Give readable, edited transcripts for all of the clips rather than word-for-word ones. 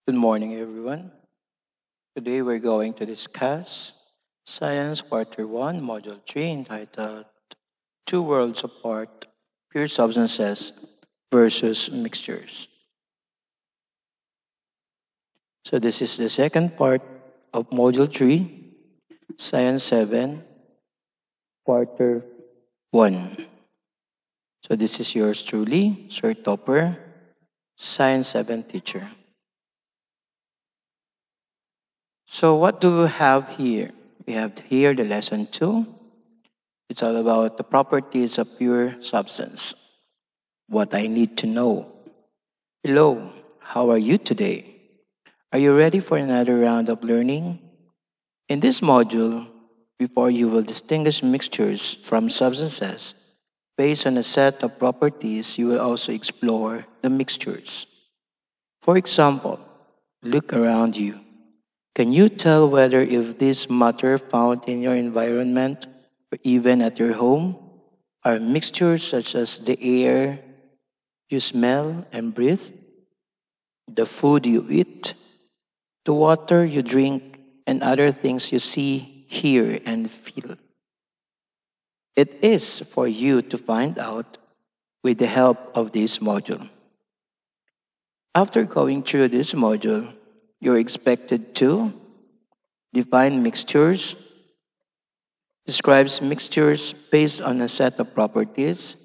Good morning, everyone. Today we're going to discuss Science Quarter 1, Module 3, entitled Two Worlds Apart Pure Substances versus Mixtures. So, this is the second part of Module 3, Science 7, Quarter 1. So, this is yours truly, Sir Topper, Science 7 teacher. So, what do we have here? We have here the lesson 2. It's all about the properties of pure substance. What I need to know. Hello, how are you today? Are you ready for another round of learning? In this module, before you will distinguish mixtures from substances based on a set of properties, you will also explore the mixtures. For example, look around you. Can you tell whether if this matter found in your environment or even at your home are mixtures such as the air you smell and breathe, the food you eat, the water you drink, and other things you see, hear, and feel? It is for you to find out with the help of this module. After going through this module, you're expected to define mixtures, describes mixtures based on a set of properties,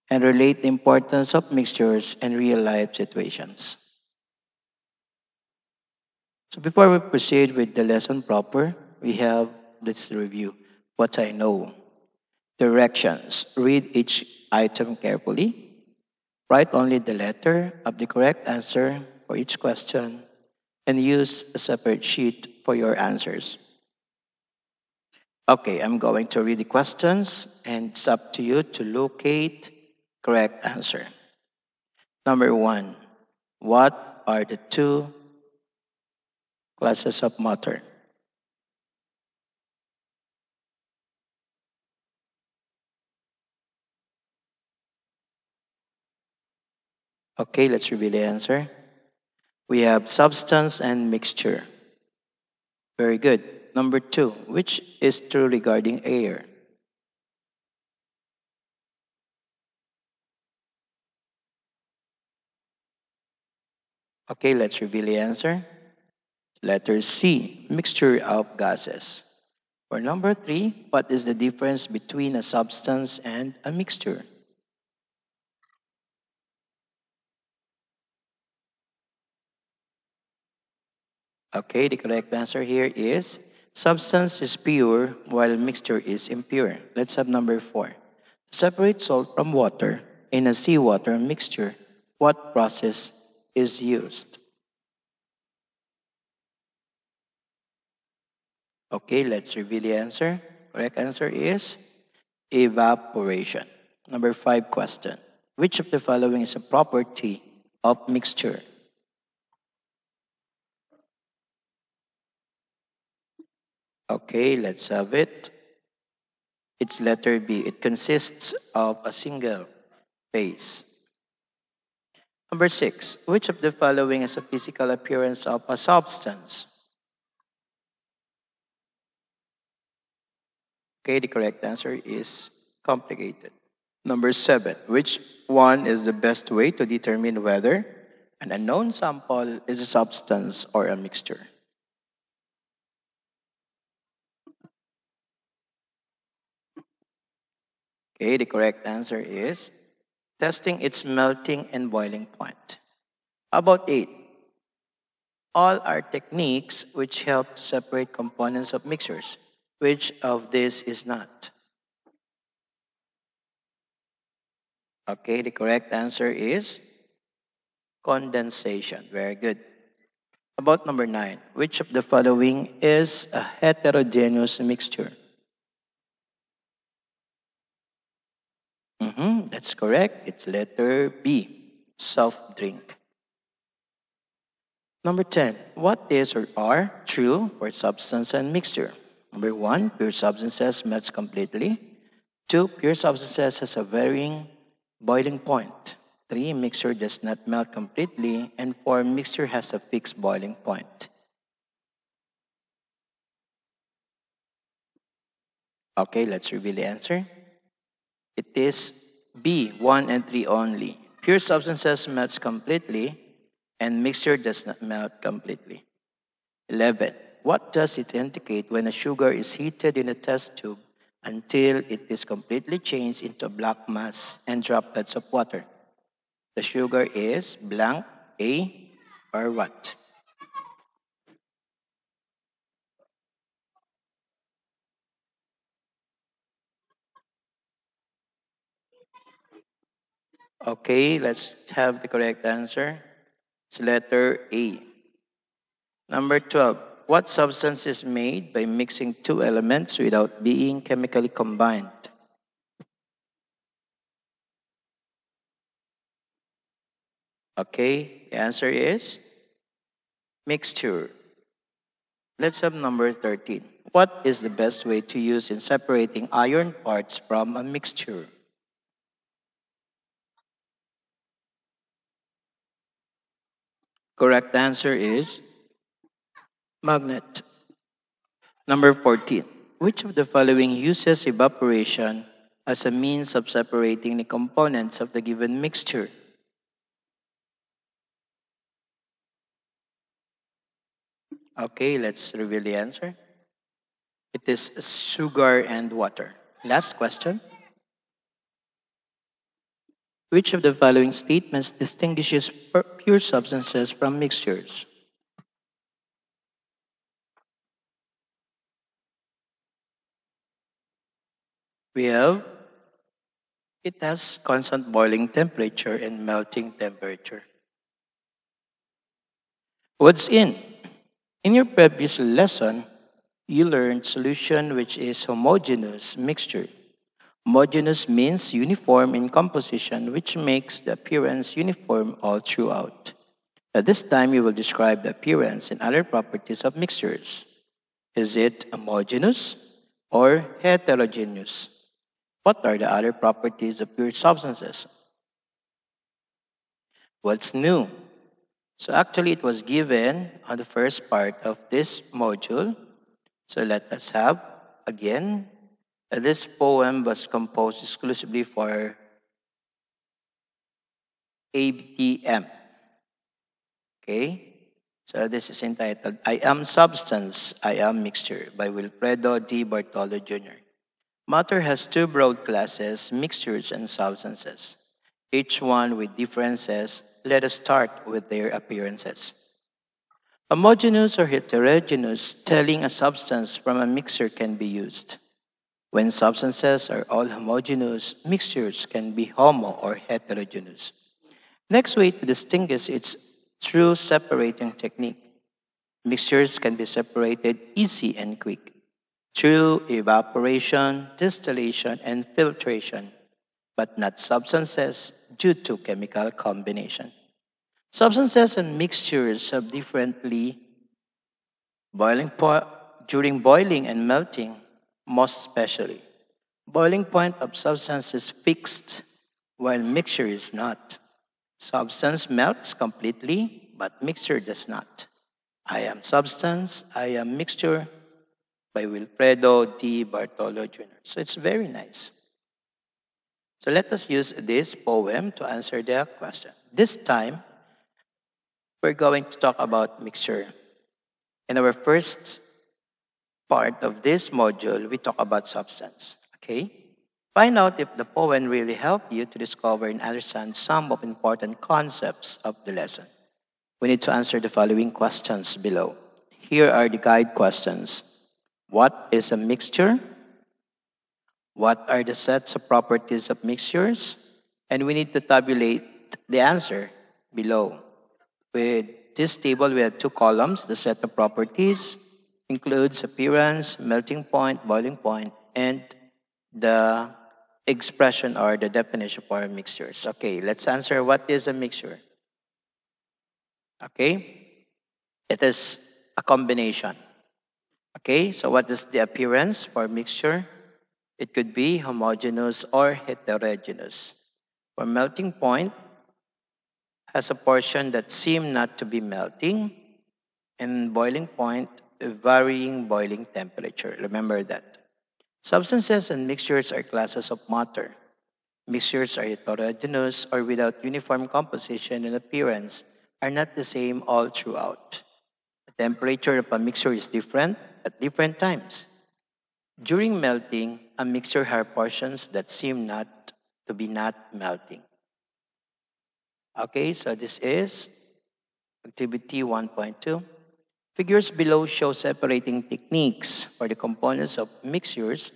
and relate the importance of mixtures in real life situations. So before we proceed with the lesson proper, we have this review. What I know. Directions. Read each item carefully. Write only the letter of the correct answer for each question and use a separate sheet for your answers. Okay, I'm going to read the questions and it's up to you to locate correct answer. Number 1. What are the two classes of matter? Okay, let's reveal the answer. We have substance and mixture. Very good. Number 2, which is true regarding air? Okay, let's reveal the answer. Letter C, mixture of gases. For number 3, what is the difference between a substance and a mixture? Okay, the correct answer here is substance is pure while mixture is impure. Let's have number 4. Separate salt from water in a seawater mixture. What process is used? Okay, let's reveal the answer. Correct answer is evaporation. Number 5 question. Which of the following is a property of mixture? Okay, let's have it. It's letter B. It consists of a single phase. Number 6. Which of the following is a physical appearance of a substance? Okay, the correct answer is complicated. Number 7. Which one is the best way to determine whether an unknown sample is a substance or a mixture? Okay, the correct answer is testing its melting and boiling point. About 8. All are techniques which help to separate components of mixtures. Which of this is not? Okay, the correct answer is condensation. Very good. About number 9. Which of the following is a heterogeneous mixture? That's correct. It's letter B, soft drink. Number 10. What is or are true for substance and mixture? Number 1, pure substances melts completely. 2, pure substances has a varying boiling point. 3, mixture does not melt completely. And 4, mixture has a fixed boiling point. Okay, let's reveal the answer. It is B, 1 and 3 only. Pure substances melts completely and mixture does not melt completely. 11. What does it indicate when a sugar is heated in a test tube until it is completely changed into black mass and droplets of water? The sugar is blank, A, or what? Okay, let's have the correct answer. It's letter A. Number 12. What substance is made by mixing two elements without being chemically combined? Okay, the answer is mixture. Let's have number 13. What is the best way to use in separating iron parts from a mixture? Correct answer is magnet. Number 14. Which of the following uses evaporation as a means of separating the components of the given mixture? Okay, let's reveal the answer. It is sugar and water. Last question. Which of the following statements distinguishes pure substances from mixtures? We have it has constant boiling temperature and melting temperature. What's in? In your previous lesson, you learned solution which is homogeneous mixture. Homogeneous means uniform in composition, which makes the appearance uniform all throughout. At this time, you will describe the appearance and other properties of mixtures. Is it homogeneous or heterogeneous? What are the other properties of pure substances? What's new? So actually, it was given on the first part of this module. So let us have again. This poem was composed exclusively for ABTM. Okay? So this is entitled I Am Substance, I Am Mixture by Wilfredo D. Bartolo Jr. Matter has two broad classes, mixtures and substances, each one with differences. Let us start with their appearances. Homogeneous or heterogeneous, telling a substance from a mixture can be used. When substances are all homogeneous, mixtures can be homo or heterogeneous. Next way to distinguish its through separating technique. Mixtures can be separated easy and quick through evaporation, distillation, and filtration, but not substances due to chemical combination. Substances and mixtures have differently boiling point during boiling and melting, most especially. Boiling point of substance is fixed, while mixture is not. Substance melts completely, but mixture does not. I Am Substance, I Am Mixture by Wilfredo D. Bartolo Jr. So it's very nice. So let us use this poem to answer the question. This time, we're going to talk about mixture. In our first part of this module, we talk about substance. Okay? Find out if the poem really helped you to discover and understand some of important concepts of the lesson. We need to answer the following questions below. Here are the guide questions. What is a mixture? What are the sets of properties of mixtures? And we need to tabulate the answer below. With this table, we have two columns. The set of properties includes appearance, melting point, boiling point, and the expression or the definition for mixtures. Okay, let's answer what is a mixture. Okay, it is a combination. Okay, so what is the appearance for mixture? It could be homogeneous or heterogeneous. For melting point, has a portion that seem not to be melting, and boiling point, varying boiling temperature. Remember that. Substances and mixtures are classes of matter. Mixtures are heterogeneous or without uniform composition and appearance, are not the same all throughout. The temperature of a mixture is different at different times. During melting, a mixture has portions that seem not to be not melting. Okay, so this is activity 1.2. Figures below show separating techniques for the components of mixtures,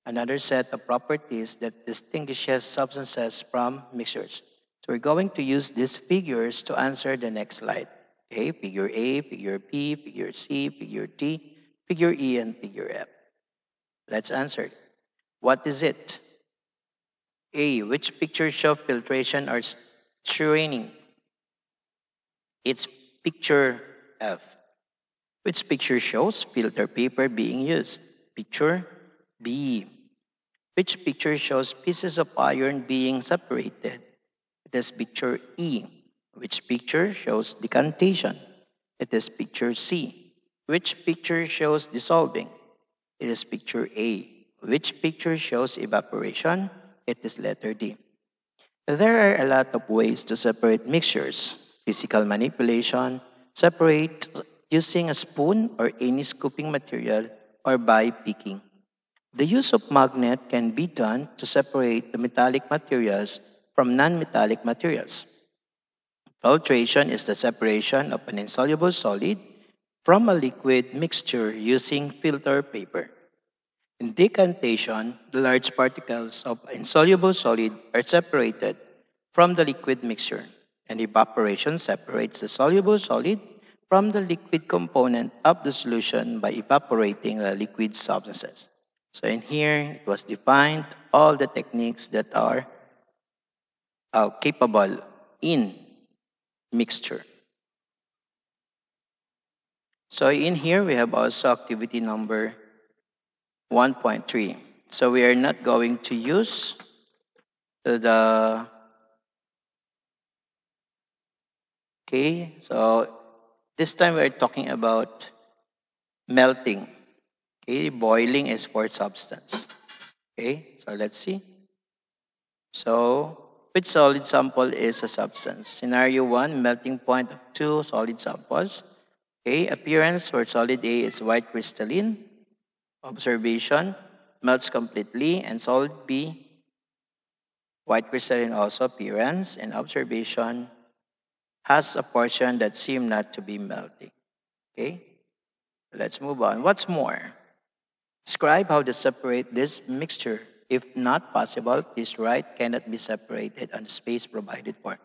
another set of properties that distinguishes substances from mixtures. So we're going to use these figures to answer the next slide. Okay, figure A, figure B, figure C, figure D, figure E, and figure F. Let's answer. What is it? A. Which picture show filtration or straining? It's picture F. Which picture shows filter paper being used? Picture B. Which picture shows pieces of iron being separated? It is picture E. Which picture shows decantation? It is picture C. Which picture shows dissolving? It is picture A. Which picture shows evaporation? It is letter D. There are a lot of ways to separate mixtures. Physical manipulation, separate using a spoon or any scooping material, or by picking. The use of magnet can be done to separate the metallic materials from non-metallic materials. Filtration is the separation of an insoluble solid from a liquid mixture using filter paper. In decantation, the large particles of insoluble solid are separated from the liquid mixture, and evaporation separates the soluble solid from the liquid component of the solution by evaporating the liquid substances. So in here, it was defined all the techniques that are capable in mixture. So in here, we have also activity number 1.3. So we are not going to use the, okay, so this time we're talking about melting. Okay, boiling is for substance. Okay, so let's see. So, which solid sample is a substance? Scenario 1, melting point of two solid samples. Okay, appearance for solid A is white crystalline. Observation, melts completely, and solid B, white crystalline also appearance, and observation has a portion that seem not to be melting. Okay, let's move on. What's more? Describe how to separate this mixture. If not possible, please write cannot be separated on the space provided for.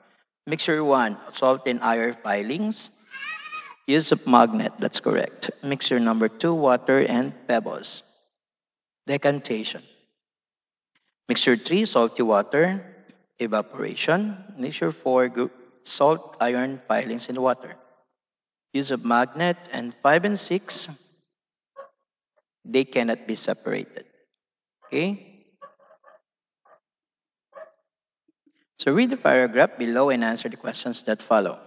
Mixture 1, salt and iron filings. Use of magnet, that's correct. Mixture number 2, water and pebbles. Decantation. Mixture 3, salty water. Evaporation. Mixture 4, salt, iron filings in water. Use of magnet. And 5 and 6, they cannot be separated. Okay? So read the paragraph below and answer the questions that follow.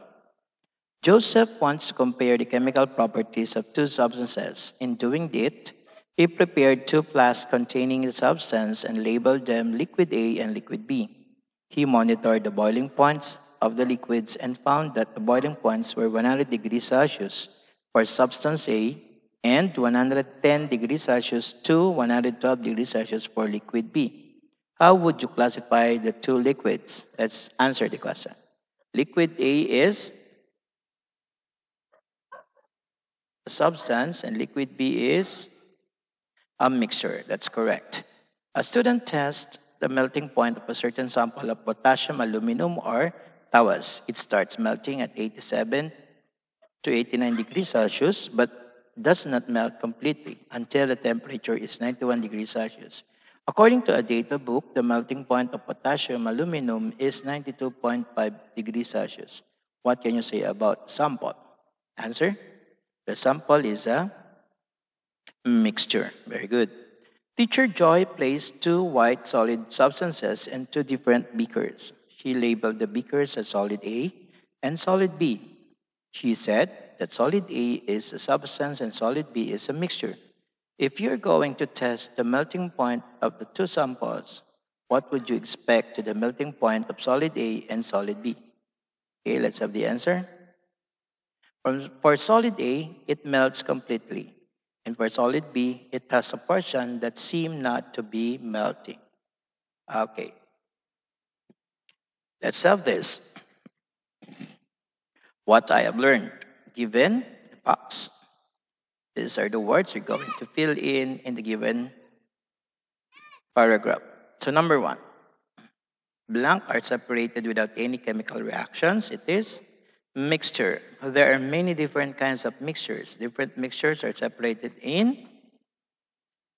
Joseph wants to compare the chemical properties of two substances. In doing that, he prepared two flasks containing the substance and labeled them liquid A and liquid B. He monitored the boiling points of the liquids and found that the boiling points were 100 degrees Celsius for substance A and 110 degrees Celsius to 112 degrees Celsius for liquid B. How would you classify the two liquids? Let's answer the question. Liquid A is a substance and liquid B is a mixture. That's correct. A student tests the melting point of a certain sample of potassium aluminum or tawas. It starts melting at 87 to 89 degrees Celsius, but does not melt completely until the temperature is 91 degrees Celsius. According to a data book, the melting point of potassium aluminum is 92.5 degrees Celsius. What can you say about sample? Answer? The sample is a mixture. Very good. Teacher Joy placed two white solid substances in two different beakers. She labeled the beakers as solid A and solid B. She said that solid A is a substance and solid B is a mixture. If you're going to test the melting point of the two samples, what would you expect to the melting point of solid A and solid B? Okay, let's have the answer. For solid A, it melts completely. And for solid B, it has a portion that seem not to be melting. Okay, let's have this. What I have learned. Given the box. These are the words you're going to fill in the given paragraph. So number one, blank are separated without any chemical reactions. It is mixture. There are many different kinds of mixtures. Different mixtures are separated in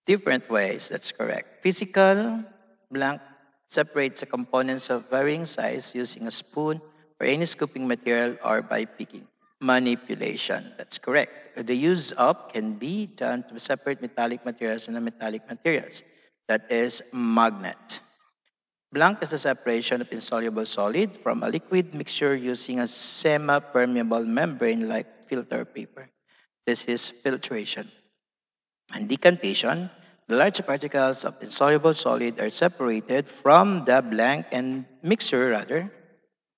different ways. That's correct. Physical blank separates the components of varying size using a spoon or any scooping material or by picking. Manipulation. That's correct. The use of can be done to separate metallic materials and non-metallic materials. That is magnet. Blank is the separation of insoluble solid from a liquid mixture using a semi-permeable membrane like filter paper. This is filtration. And decantation, the large particles of insoluble solid are separated from the blank and mixture rather.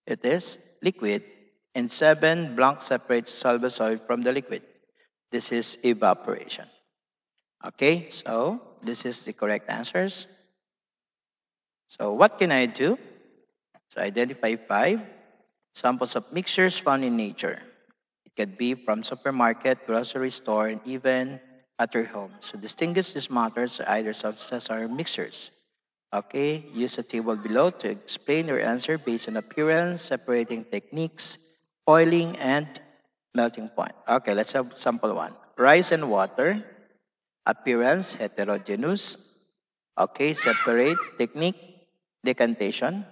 It is liquid. And 7, blank separates soluble solid from the liquid. This is evaporation. Okay, so this is the correct answers. So what can I do? So identify 5 samples of mixtures found in nature. It could be from supermarket, grocery store, and even at your home. So distinguish these matters either substances or mixtures. Okay, use a table below to explain your answer based on appearance, separating techniques, boiling, and melting point. Okay, let's have sample 1. Rice and water. Appearance, heterogeneous. Okay, separate. Technique, decantation.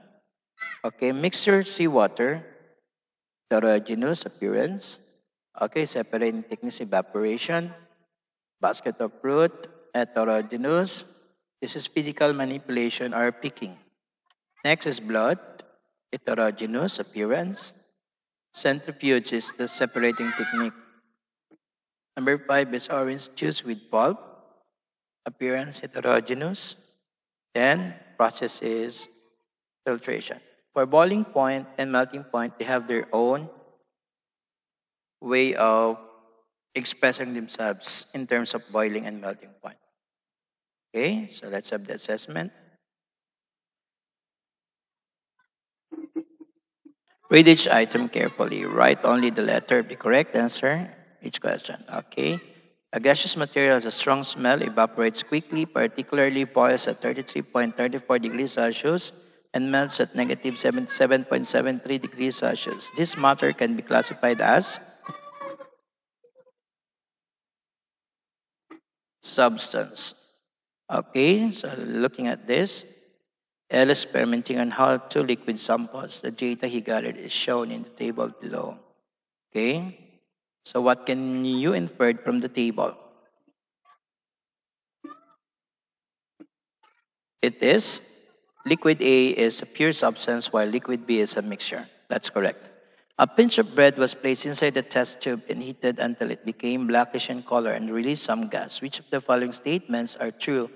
Okay, mixture, seawater. Heterogeneous appearance. Okay, separating techniques, evaporation. Basket of fruit, heterogeneous. This is physical manipulation or picking. Next is blood, heterogeneous appearance. Centrifuge is the separating technique. Number 5 is orange juice with pulp. Appearance heterogeneous. Then process is filtration. For boiling point and melting point, they have their own way of expressing themselves in terms of boiling and melting point. Okay, so let's have the assessment. Read each item carefully. Write only the letter of the correct answer each question. Okay. A gaseous material has a strong smell, evaporates quickly, particularly boils at 33.34 degrees Celsius and melts at negative 77.73 degrees Celsius. This matter can be classified as substance. Okay, so looking at this, L is experimenting on how to liquid samples. The data he gathered is shown in the table below. Okay, so what can you infer from the table? It is liquid A is a pure substance while liquid B is a mixture. That's correct. A pinch of bread was placed inside the test tube and heated until it became blackish in color and released some gas. Which of the following statements are true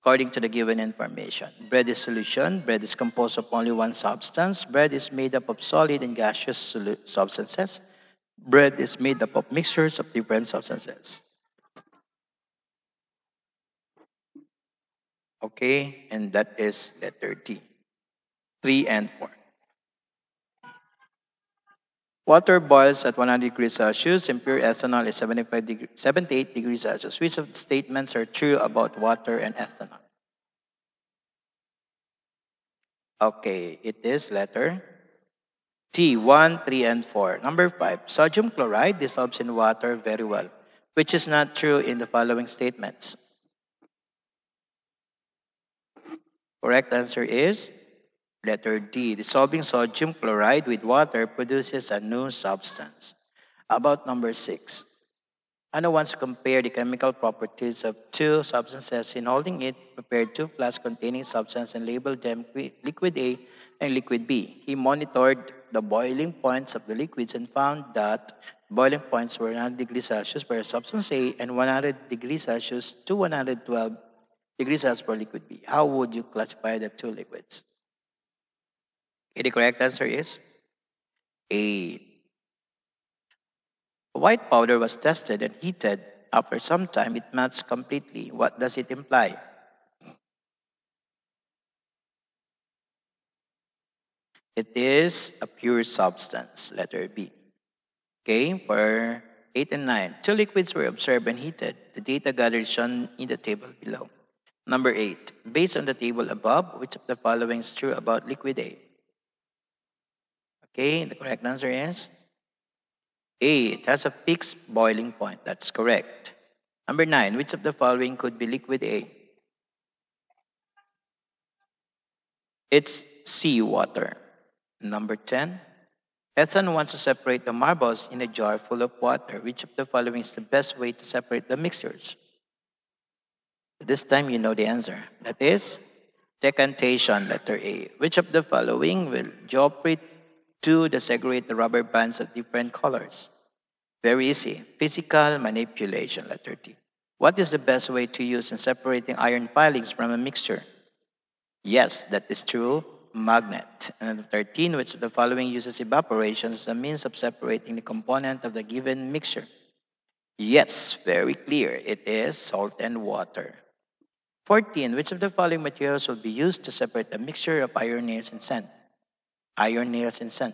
according to the given information? Bread is solution. Bread is composed of only one substance. Bread is made up of solid and gaseous substances. Bread is made up of mixtures of different substances. Okay, and that is letter D. 3 and 4. Water boils at 100 degrees Celsius and pure ethanol is 78 degrees Celsius. Which of the statements are true about water and ethanol? Okay, it is letter T, 1, 3, and 4. Number 5, sodium chloride dissolves in water very well, which is not true in the following statements. Correct answer is letter D. Dissolving sodium chloride with water produces a new substance. About number 6. Ano wants to compare the chemical properties of two substances in holding it, prepared two flasks containing substance and labeled them liquid A and liquid B. He monitored the boiling points of the liquids and found that boiling points were 100 degrees Celsius for substance A and 100 degrees Celsius to 112 degrees Celsius for liquid B. How would you classify the two liquids? Okay, the correct answer is A. White powder was tested and heated. After some time, it melts completely. What does it imply? It is a pure substance, letter B. Okay, for 8 and 9. Two liquids were observed and heated. The data gathered is shown in the table below. Number 8. Based on the table above, which of the following is true about liquid A? Okay, the correct answer is A. It has a fixed boiling point. That's correct. Number 9. Which of the following could be liquid A? It's seawater. Number 10. Ethan wants to separate the marbles in a jar full of water. Which of the following is the best way to separate the mixtures? This time you know the answer. That is decantation, letter A. Which of the following will Joffrey do to segregate the rubber bands of different colors? Very easy. Physical manipulation, letter D. What is the best way to use in separating iron filings from a mixture? Yes, that is true. Magnet. And number 13, which of the following uses evaporation as a means of separating the component of the given mixture? Yes, very clear. It is salt and water. 14, which of the following materials will be used to separate a mixture of iron nails and sand? Iron nails and sand.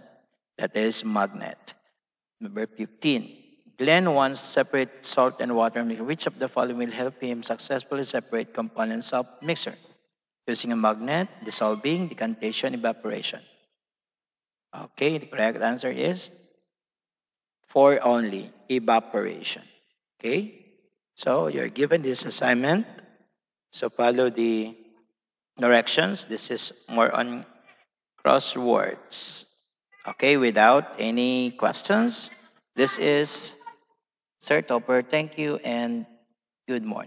That is magnet. Number 15, Glenn wants to separate salt and water. Which of the following will help him successfully separate components of mixture? Using a magnet, dissolving, decantation, evaporation. Okay, the correct answer is 4 only, evaporation. Okay, so you're given this assignment. So follow the directions. This is more on crosswords. Okay, without any questions. This is Sir Topper. Thank you and good morning.